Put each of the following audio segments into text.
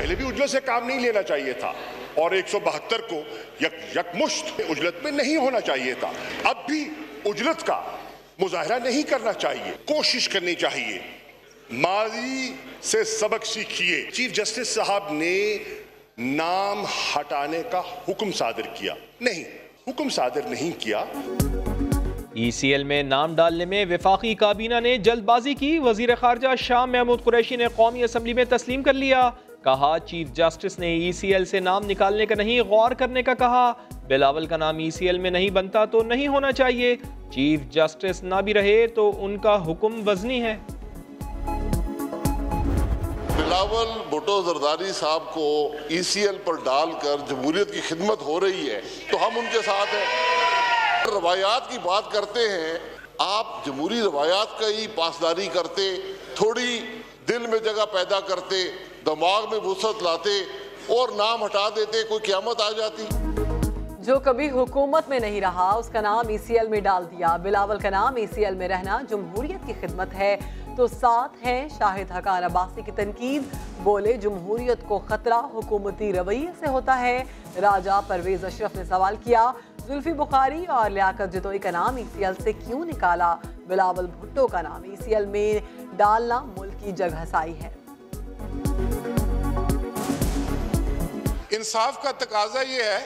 पहले भी उजलत से काम नहीं लेना चाहिए था और 172 को यकमुश्त उजलत में नहीं होना चाहिए था। अब भी उजलत का मुजाहरा नहीं करना चाहिए, कोशिश करनी चाहिए। माजी से सबक सीखिए। चीफ जस्टिस साहब ने नाम हटाने का हुक्म सादर किया नहीं, हुक्म सादर नहीं किया। ECL में नाम डालने में वफाकी काबीना ने जल्दबाजी की। वजीर खारजा शाह महमूद कुरैशी ने कौमी असम्बली में तस्लीम कर लिया। कहा चीफ जस्टिस ने ECL से नाम निकालने का नहीं, गौर करने का कहा। बिलावल का नाम ECL में नहीं बनता तो नहीं होना चाहिए। चीफ जस्टिस ना भी रहे तो उनका हुक्म वजनी है। बिलावल भुट्टो जरदारी साहब को ECL पर डालकर जमहूरियत की खिदमत हो रही है तो हम उनके साथ हैं। रवायात की बात करते हैं, आप जमहूरी रवायात का ही पासदारी करते, थोड़ी दिल में जगह पैदा करते, दिमाग में वुसअत लाते और नाम हटा देते, कोई क़यामत आ जाती। जो कभी हुकूमत में नहीं रहा उसका नाम ECL में डाल दिया। बिलावल का नाम ECL में रहना जमहूरियत की खिदमत है तो साथ हैं शाहिद हकान अब्बासी की तनकीद। बोले जमहूरियत को खतरा हुकूमती रवैये से होता है। राजा परवेज अशरफ ने सवाल किया जुल्फी बुखारी और लियाकत जतोई का नाम ECL से क्यों निकाला। बिलावल भुट्टो का नाम ECL में डालना मुल्क की जगहसाई है। इंसाफ का तकाजा ये है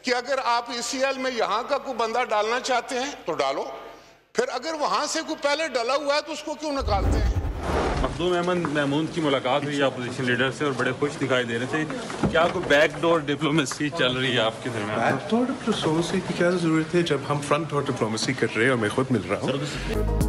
कि अगर आप ECL में यहाँ का कोई बंदा डालना चाहते हैं तो डालो, फिर अगर वहां से कोई पहले डला हुआ है तो उसको क्यों निकालते हैं। मखदूम अहमद महमूद की मुलाकात हुई अपोजिशन लीडर से और बड़े खुश दिखाई दे रहे थे। क्या कोई बैकडोर डिप्लोमेसी चल रही है आपके दरमियान? बैकडोर डिप्लोमेसी की क्या जरूरत है जब हम फ्रंट डोर डिप्लोमेसी कर रहे हैं और मैं खुद मिल रहा हूँ।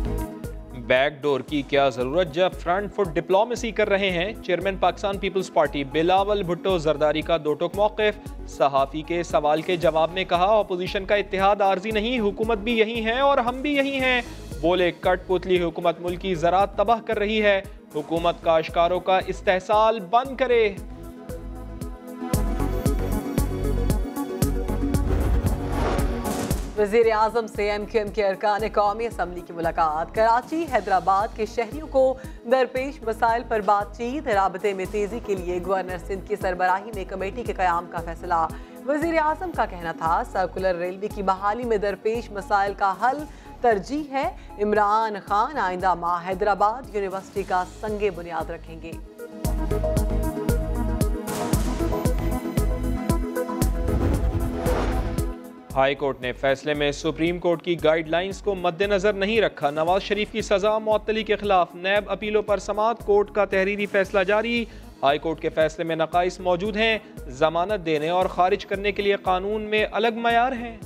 बैकडोर की क्या जरूरत जब फ्रंट फुट डिप्लोमेसी कर रहे हैं। चेयरमैन पाकिस्तान पीपल्स पार्टी बिलावल भुट्टो जरदारी का दो टोक मौक़िफ़। सहाफ़ी के सवाल के जवाब में कहा अपोजिशन का इत्तेहाद आर्जी नहीं, हुकूमत भी यही है और हम भी यही हैं। बोले कठपुतली हुकूमत मुल्क की ज़राअत तबाह कर रही है, हुकूमत काश्तकारों का इस्तेहसाल बंद करे। वज़ीर आज़म से MQM के अरकान कौमी असम्बली की मुलाकात। कराची हैदराबाद के शहरियों को दरपेश मसाइल पर बातचीत। राबते में तेज़ी के लिए गवर्नर सिंध की सरबराही में कमेटी के क़याम का फैसला। वज़ीर आज़म का कहना था सर्कुलर रेलवे की बहाली में दरपेश मसाइल का हल तरजीह है। इमरान खान आइंदा माह हैदराबाद यूनिवर्सिटी का संगे बुनियाद रखेंगे। हाई कोर्ट ने फैसले में सुप्रीम कोर्ट की गाइडलाइंस को मद्देनजर नहीं रखा। नवाज शरीफ की सजा मुअत्तली के खिलाफ नैब अपीलों पर समाअत। कोर्ट का तहरीरी फैसला जारी। हाई कोर्ट के फैसले में नकाइस मौजूद हैं। जमानत देने और खारिज करने के लिए कानून में अलग मयार हैं।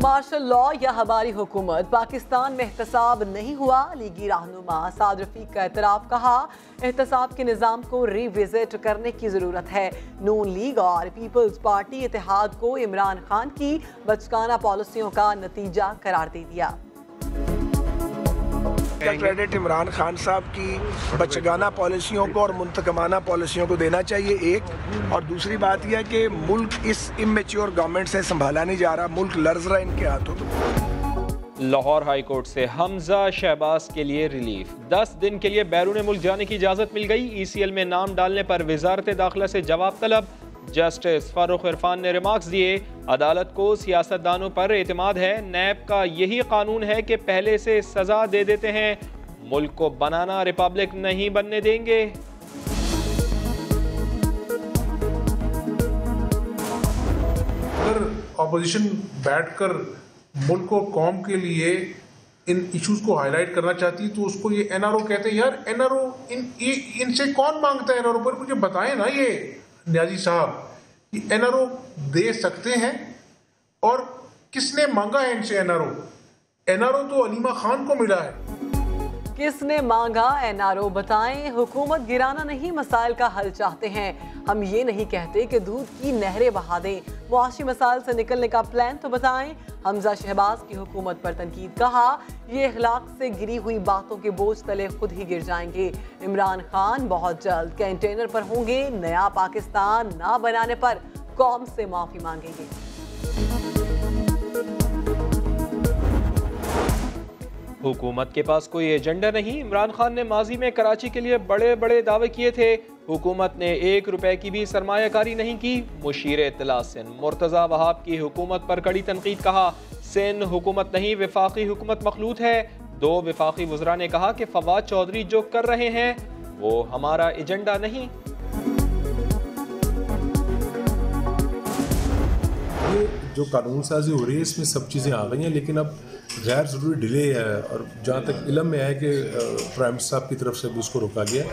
मार्शल लॉ या हमारी हुकूमत, पाकिस्तान में एहतसाब नहीं हुआ। लीगी रहनुमा साद रफीक का एतराफ़। कहा एहतसाब के निज़ाम को रिविजिट करने की ज़रूरत है। नून लीग और पीपल्स पार्टी इत्तेहाद को इमरान खान की बचकाना पॉलिसियों का नतीजा करार दे दिया। क्रेडिट इमरान खान साहब की बचगाना पॉलिसियों को और मुंतकमाना पॉलिसियों को देना चाहिए एक, और दूसरी बात यह है कि मुल्क इस इमेच्योर गवर्नमेंट से संभाला नहीं जा रहा, मुल्क लर्ज रहा इनके हाथों। लाहौर हाई कोर्ट से हमजा शहबाज के लिए रिलीफ। 10 दिन के लिए बैरून मुल्क जाने की इजाज़त मिल गई। ECL में नाम डालने पर वजारत दाखिला से जवाब तलब। जस्टिस फारूक इरफान ने रिमार्क्स दिए अदालत को सियासतदानों पर एतमाद है। नैब का यही कानून है कि पहले से सजा दे देते हैं, मुल्क को बनाना रिपब्लिक नहीं बनने देंगे। अगर ऑपोजिशन बैठकर मुल्क और कौम के लिए इन इश्यूज को हाईलाइट करना चाहती है तो उसको ये NRO कहते हैं। यार NRO इनसे कौन मांगता है NRO पर? मुझे बताएं ना ये न्याजी साहब कि NRO दे सकते हैं और किसने मांगा है इनसे NRO तो अलीमा खान को मिला है। किसने मांगा NRO बताएं। हुकूमत गिराना नहीं, मसाइल का हल चाहते हैं। हम ये नहीं कहते कि दूध की नहरें बहा दें। मुआशी मसाइल से निकलने का प्लान तो बताएं। हमजा शहबाज की हुकूमत पर तनकीद। कहा ये इखलाक से गिरी हुई बातों के बोझ तले खुद ही गिर जाएंगे। इमरान खान बहुत जल्द कंटेनर पर होंगे। नया पाकिस्तान ना बनाने पर कौम से माफी मांगेंगे। हुकूमत के पास कोई एजेंडा नहीं। इमरान खान ने माजी में कराची के लिए बड़े बड़े दावे किए थे। हुकूमत ने 1 रुपए की भी सरमायाकारी नहीं की। मुशीर इत्तला सिंध मुर्तज़ा वहाब की हुकूमत पर कड़ी तनकीद। कहा सिंध हुकूमत नहीं वफाकी हुकूमत मखलूत है। 2 वफाकी वज़रा ने कहा कि फवाद चौधरी जो कर रहे हैं वो हमारा एजेंडा नहीं। ये जो कानून साजी हो रही है इसमें सब चीज़ें आ गई हैं, लेकिन अब गैर ज़रूरी डिले है और जहाँ तक इल्म में है कि प्राइम मिनिस्टर साहब की तरफ से भी उसको रोका गया।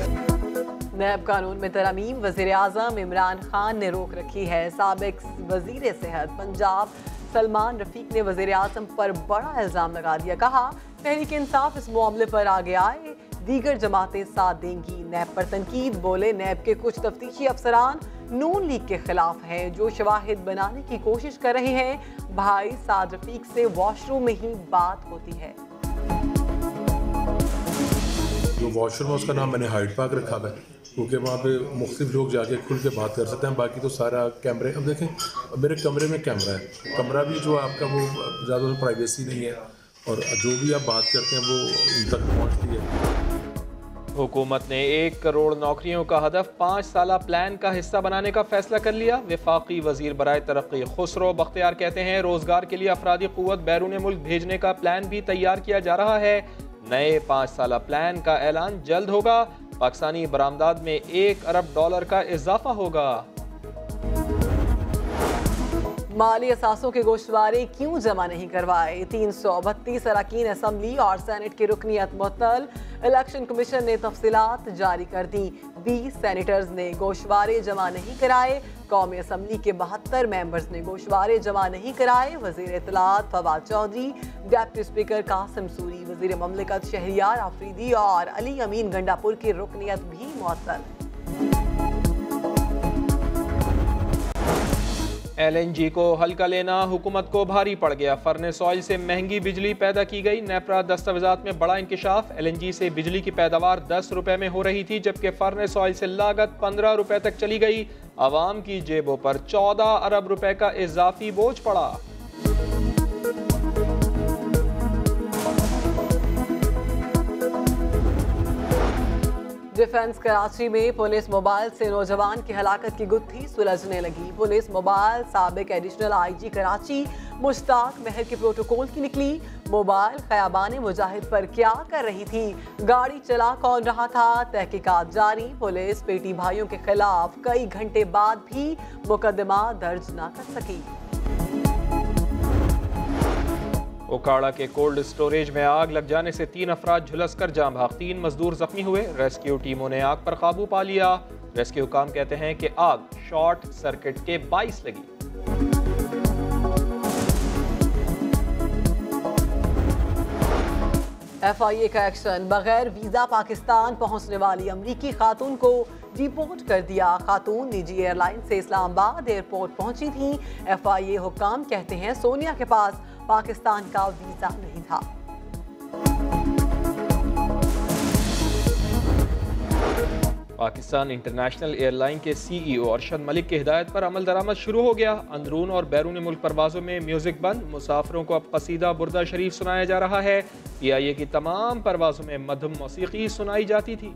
नैब कानून में तरमीम वज़ीर आज़म इमरान खान ने रोक रखी है। साबिक वज़ीर सेहत पंजाब सलमान रफीक ने वज़ीर आज़म पर बड़ा इल्ज़ाम लगा दिया। कहा तहरीक इंसाफ इस मामले पर आगे आए, दीगर जमातें साथ देंगी। नैब पर तनकीद। बोले नैब के कुछ तफ्तीशी अफसरान नून लीग के खिलाफ हैं जो शवाहिद बनाने की कोशिश कर रहे हैं। भाई साद रफीक से वॉशरूम में ही बात होती है। जो वॉशरूम है उसका नाम मैंने हाइड पार्क रखा हुआ है क्योंकि वहाँ पे मुख्तलिफ लोग जाके खुल के बात कर सकते हैं। बाकी तो सारा कैमरे, अब देखें मेरे कमरे में कैमरा है, कमरा भी जो आपका वो ज़्यादा प्राइवेसी नहीं है और जो भी आप बात करते हैं वो उन तक पहुँचती है। हुकूमत ने 1 करोड़ नौकरियों का हदफ 5 साला प्लान का हिस्सा बनाने का फैसला कर लिया। वफाकी वजीर बराए तरक्की खुसरो बख्तियार कहते हैं रोजगार के लिए अफरादी कुव्वत बैरून मुल्क भेजने का प्लान भी तैयार किया जा रहा है। नए 5 साला प्लान का ऐलान जल्द होगा। पाकिस्तानी बरामदात में $1 अरब का इजाफा होगा। माली असासों के गोश्तवारे क्यों जमा नहीं करवाए? 332 अरकान असम्बली और सेनेट की रुकनियत मुअत्तल। इलेक्शन कमीशन ने तफसीलात जारी कर दी। 20 सेनेटर्स ने गोश्तवारे जमा नहीं कराए। कौमी असम्बली के 72 मेंबर्स ने गोश्तवारे जमा नहीं कराए। वजीर इत्तलात फवाद चौधरी, डिप्टी स्पीकर कासिम सूरी, वजीर ममलिकत शहरियार आफरीदी और अली अमीन गंडापुर की रुकनियत भी मुअत्तल। LNG को हल्का लेना हुकूमत को भारी पड़ गया। फर्नेस ऑयल से महंगी बिजली पैदा की गई। नेपरा दस्तावेजात में बड़ा इंकशाफ। LNG से बिजली की पैदावार 10 रुपए में हो रही थी जबकि फर्नेस ऑयल से लागत 15 रुपए तक चली गई। आवाम की जेबों पर 14 अरब रुपए का इजाफी बोझ पड़ा। डिफेंस कराची में पुलिस मोबाइल से नौजवान की हलाकत की गुत्थी सुलझने लगी। पुलिस मोबाइल साबिक एडिशनल IG कराची मुश्ताक महर के प्रोटोकॉल की निकली। मोबाइल खयाबान मुजाहिद पर क्या कर रही थी, गाड़ी चला कौन रहा था, तहकीकात जारी। पुलिस पेटी भाइयों के खिलाफ कई घंटे बाद भी मुकदमा दर्ज न कर सकी। ओकाड़ा के कोल्ड स्टोरेज में आग लग जाने से 3 अफराद झुलसकर जाम भाग। 3 मजदूर जख्मी हुए। रेस्क्यू टीमों ने आग पर काबू पा लिया। रेस्क्यू काम कहते हैं कि आग शॉर्ट सर्किट के बाइस लगी। FIA का एक्शन। बगैर वीजा पाकिस्तान पहुंचने वाली अमरीकी खातून को डिपोर्ट कर दिया। खातून निजी एयरलाइन से इस्लामाबाद एयरपोर्ट पहुंची थी। FIA हुक्काम कहते हैं सोनिया के पास पाकिस्तान का वीजा नहीं था। पाकिस्तान इंटरनेशनल एयरलाइन के CEO अरशद मलिक की हिदायत पर अमल दरामद शुरू हो गया। अंदरून और बैरून मुल्क परवाजों में म्यूजिक बंद। मुसाफिरों को अब कसीदा बुर्दा शरीफ सुनाया जा रहा है। PIA की तमाम परवाजों में मध्यम मौसीकी सुनाई जाती थी।